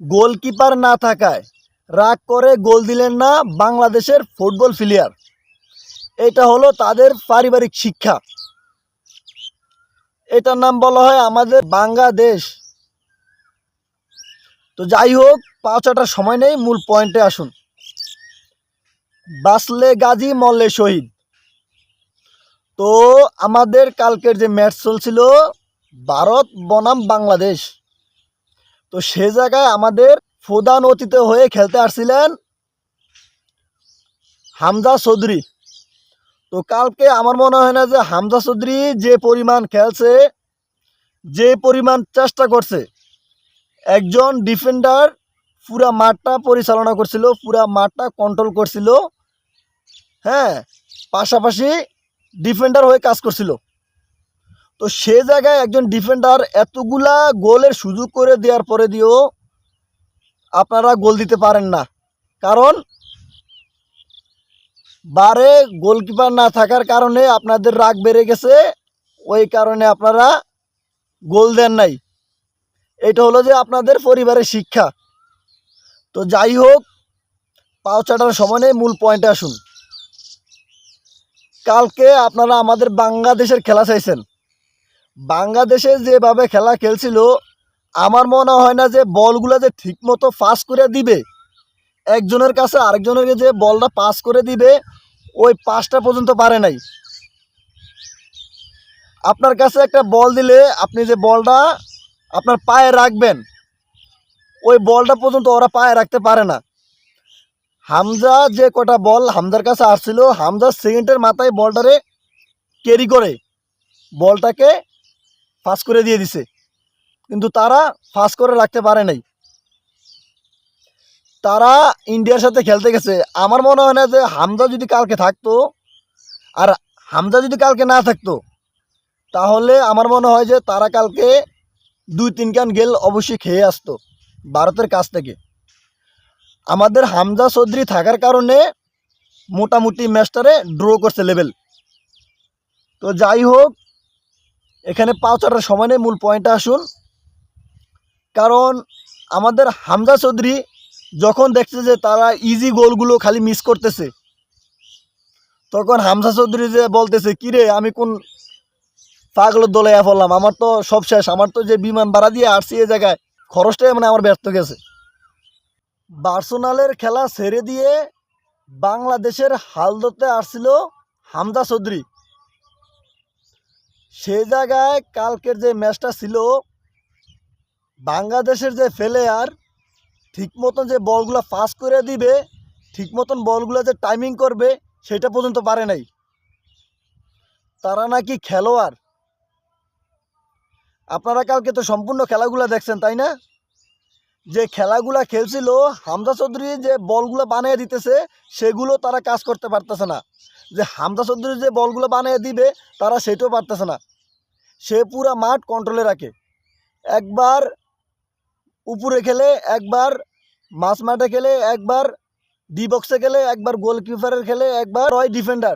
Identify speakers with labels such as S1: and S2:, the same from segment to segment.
S1: Goalkeeper না থাকায় রাগ করে গোল দিলেন না বাংলাদেশের ফুটবল প্লেয়ার। এটা হলো তাদের পারিবারিক শিক্ষা। এটার নাম বলা হয় আমাদের বাংলাদেশ। তো যাই হোক, পাঁচটার সময় নেই, মূল পয়েন্টে আসুন। বাঁচলে গাজী মরলে শহীদ। তো আমাদের কালকের যে ম্যাচ চলছিল ভারত বনাম বাংলাদেশ, তো সে জায়গায় আমাদের প্রধান অতিথি হয়ে খেলতে আসছিলেন হামজা চৌধুরী। তো কালকে আমার মনে হয় না যে হামজা চৌধুরী যে পরিমাণ খেলছে, যে পরিমাণ চেষ্টা করছে, একজন ডিফেন্ডার পুরা মাঠটা পরিচালনা করছিল, পুরা মাঠটা কন্ট্রোল করছিল। হ্যাঁ, পাশাপাশি ডিফেন্ডার হয়ে কাজ করছিল। তো সে জায়গায় একজন ডিফেন্ডার এতগুলা গোলের সুযোগ করে দেওয়ার পরে দিয়েও আপনারা গোল দিতে পারেন না, কারণ বারে গোলকিপার না থাকার কারণে আপনাদের রাগ বেড়ে গেছে। ওই কারণে আপনারা গোল দেন নাই। এটা হলো যে আপনাদের পরিবারের শিক্ষা। তো যাই হোক, পাওচাটার সময় নেই, মূল পয়েন্টে আসুন। কালকে আপনারা আমাদের বাংলাদেশের খেলা চাইছেন। বাংলাদেশে যেভাবে খেলা খেলছিল, আমার মনে হয় না যে বলগুলো যে ঠিকমতো পাস করে দিবে, একজনের কাছে আরেকজনের যে বলটা পাস করে দিবে, ওই পাসটা পর্যন্ত পারে নাই। আপনার কাছে একটা বল দিলে আপনি যে বলটা আপনার পায়ে রাখবেন, ওই বলটা পর্যন্ত ওরা পায়ে রাখতে পারে না। হামজা যে কটা বল হামজার কাছে আসছিল, হামজা সেকেন্ডের মাথায় বলটারে ক্যারি করে বলটাকে পাস করে দিয়ে দিছে, কিন্তু তারা পাস করে রাখতে পারে নাই। তারা ইন্ডিয়ার সাথে খেলতে গেছে। আমার মনে হয় না যে হামজা যদি কালকে থাকতো, আর হামজা যদি কালকে না থাকতো, তাহলে আমার মনে হয় যে তারা কালকে 2-3 রান গেল অবশ্যই খেয়ে আসতো ভারতের কাছ থেকে। আমাদের হামজা চৌধুরী থাকার কারণে মোটামুটি ম্যাচটারে ড্র করছে লেভেল। তো যাই হোক, এখানে পাঁচটার সময় নেই, মূল পয়েন্টে আসুন। কারণ আমাদের হামজা চৌধুরী যখন দেখছে যে তারা ইজি গোলগুলো খালি মিস করতেছে, তখন হামজা চৌধুরী যে বলতেছে, কিরে আমি কোন পাগলের দলে পড়লাম, আমার তো সব শেষ, আমার তো যে বিমান ভাড়া দিয়ে আসছি এ জায়গায়, খরচটাই মানে আমার ব্যর্থ গেছে। বার্সেলোনার খেলা ছেড়ে দিয়ে বাংলাদেশের হাল ধরতে আসছিল হামজা চৌধুরী। সে জায়গায় কালকের যে ম্যাচটা ছিল, বাংলাদেশের যে প্লেয়ার ঠিক মতন যে বলগুলো পাস করে দিবে, ঠিক মতন বলগুলো যে টাইমিং করবে, সেটা পর্যন্ত পারে নাই। তারা নাকি খেলোয়াড়। আপনারা কালকে তো সম্পূর্ণ খেলাগুলো দেখছেন, তাই না? যে খেলাগুলা খেলছিল, হামজা চৌধুরী যে বলগুলো বানিয়ে দিতেছে, সেগুলো তারা কাজ করতে পারতেছে না। যে হামজা চৌধুরী যে বলগুলো বানিয়ে দিবে, তারা সেটাও পারতেছে না। সে পুরা মাঠ কন্ট্রোলে রাখে। একবার উপরে খেলে, একবার মাঝ মাঠে খেলে, একবার ডি বক্সে খেলে, একবার গোলকিপারের খেলে, একবার হয় ডিফেন্ডার।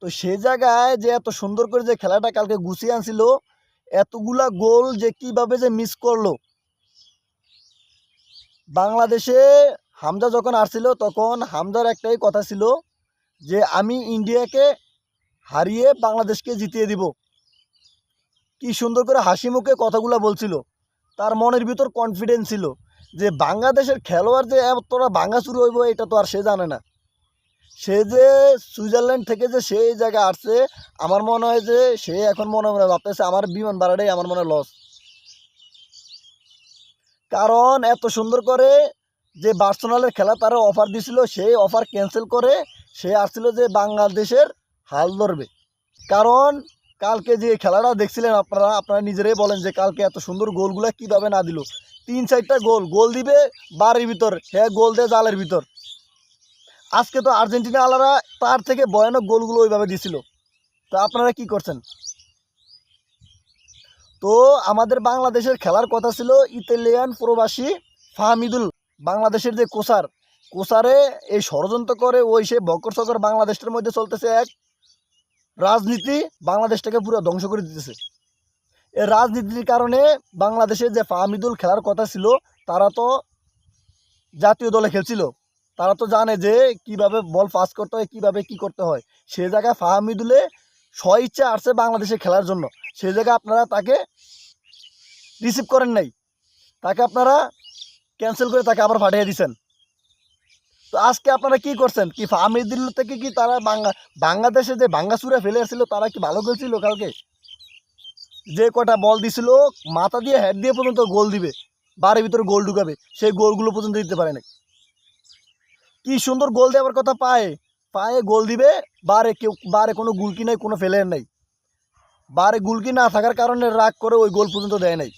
S1: তো সে জায়গায় যে এত সুন্দর করে যে খেলাটা কালকে গুছিয়ে আনছিল, এতগুলা গোল যে কিভাবে যে মিস করলো। বাংলাদেশে হামজা যখন আসছিল, তখন হামজার একটাই কথা ছিল যে আমি ইন্ডিয়াকে হারিয়ে বাংলাদেশকে জিতিয়ে দিব। কি সুন্দর করে হাসি মুখে কথাগুলো বলছিল। তার মনের ভিতর কনফিডেন্স ছিল যে বাংলাদেশের খেলোয়াড় যে এতটা ভাঙাচুরি হইব, এটা তো আর সে জানে না। সে যে সুইজারল্যান্ড থেকে যে সেই জায়গায় আসছে, আমার মনে হয় যে সে এখন মনে মনে ভাবতেছে আমার বিমান ভাড়াটাই আমার মনে লস। কারণ এত সুন্দর করে যে বার্সেলোনার খেলা তারা অফার দিছিল, সেই অফার ক্যান্সেল করে সে আসছিল যে বাংলাদেশের হাল ধরবে। কারণ কালকে যে খেলাটা দেখছিলেন আপনারা নিজেরাই বলেন যে কালকে এত সুন্দর গোলগুলা কীভাবে না দিল। 3-4টা গোল দিবে বাড়ির ভিতর, হ্যাঁ গোল দেয় জালের ভিতর। আজকে তো আর্জেন্টিনা আলারা তার থেকে ভয়ানক গোলগুলো ওইভাবে দিছিল। তো আপনারা কি করছেন? তো আমাদের বাংলাদেশের খেলার কথা ছিল ইতালিয়ান প্রবাসী ফাহমিদুল, বাংলাদেশের যে কোসারে এই ষড়যন্ত্র করে ওই সে বকর সকর বাংলাদেশের মধ্যে চলতেছে এক রাজনীতি, বাংলাদেশটাকে পুরো ধ্বংস করে দিতেছে। এই রাজনীতির কারণে বাংলাদেশের যে ফাহমিদুল খেলার কথা ছিল, তারা তো জাতীয় দলে খেলছিল, তারা তো জানে যে কিভাবে বল পাস করতে হয়, কিভাবে কি করতে হয়। সে জায়গায় ফাহামিদুলে স্বইচ্ছা আসছে বাংলাদেশে খেলার জন্য, সেই জায়গায় আপনারা তাকে রিসিভ করেন নাই, তাকে আপনারা ক্যান্সেল করে তাকে আবার পাঠিয়ে দিয়েছেন। তো আজকে আপনারা কি করছেন? কি ফাহামিদুল থেকে কি তারা বাংলাদেশে যে ভাঙ্গাচুরা ফেলে আসছিল তারা কি ভালো খেলছিল কালকে? যে কটা বল দিছিল মাথা দিয়ে হেড দিয়ে পর্যন্ত গোল দিবে, বাড়ির ভিতরে গোল ঢুকাবে, সেই গোলগুলো পর্যন্ত দিতে পারে না। কি সুন্দর গোল দেওয়ার কথা, পায়ে পায়ে গোল দিবে, বারে কোনো গুলকি নাই, কোনো ফেলের নাই, বারে গুলকি না থাকার কারণে রাগ করে ওই গোল পর্যন্ত দেয় নাই।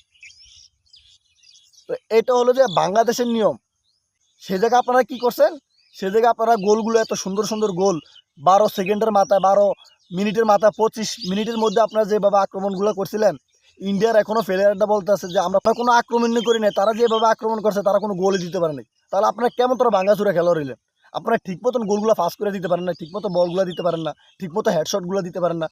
S1: তো এটা হলো যে বাংলাদেশের নিয়ম। সে জায়গায় আপনারা কি করছেন? সে জায়গায় আপনারা গোলগুলো, এত সুন্দর সুন্দর গোল 12 সেকেন্ডের মাথায়, 12 মিনিটের মাথায়, 25 মিনিটের মধ্যে আপনারা যেভাবে আক্রমণগুলো করছিলেন, ইন্ডিয়ার এখনও ফেলিয়ারটা বলতে আছে যে আমরা কোনো আক্রমণ করি নাই, তারা যেভাবে আক্রমণ করছে তারা কোনো গোলই দিতে পারে নাই। তাহলে আপনারা কেমন তোরা ভাঙ্গাচুরা খেলোয়াড় হইলেন? আপনারা ঠিক মতন গোলগুলো পাস করে দিতে পারেন না, ঠিক মতো বলগুলো দিতে পারেন না, ঠিক মতো হেডশটগুলো দিতে পারেন না।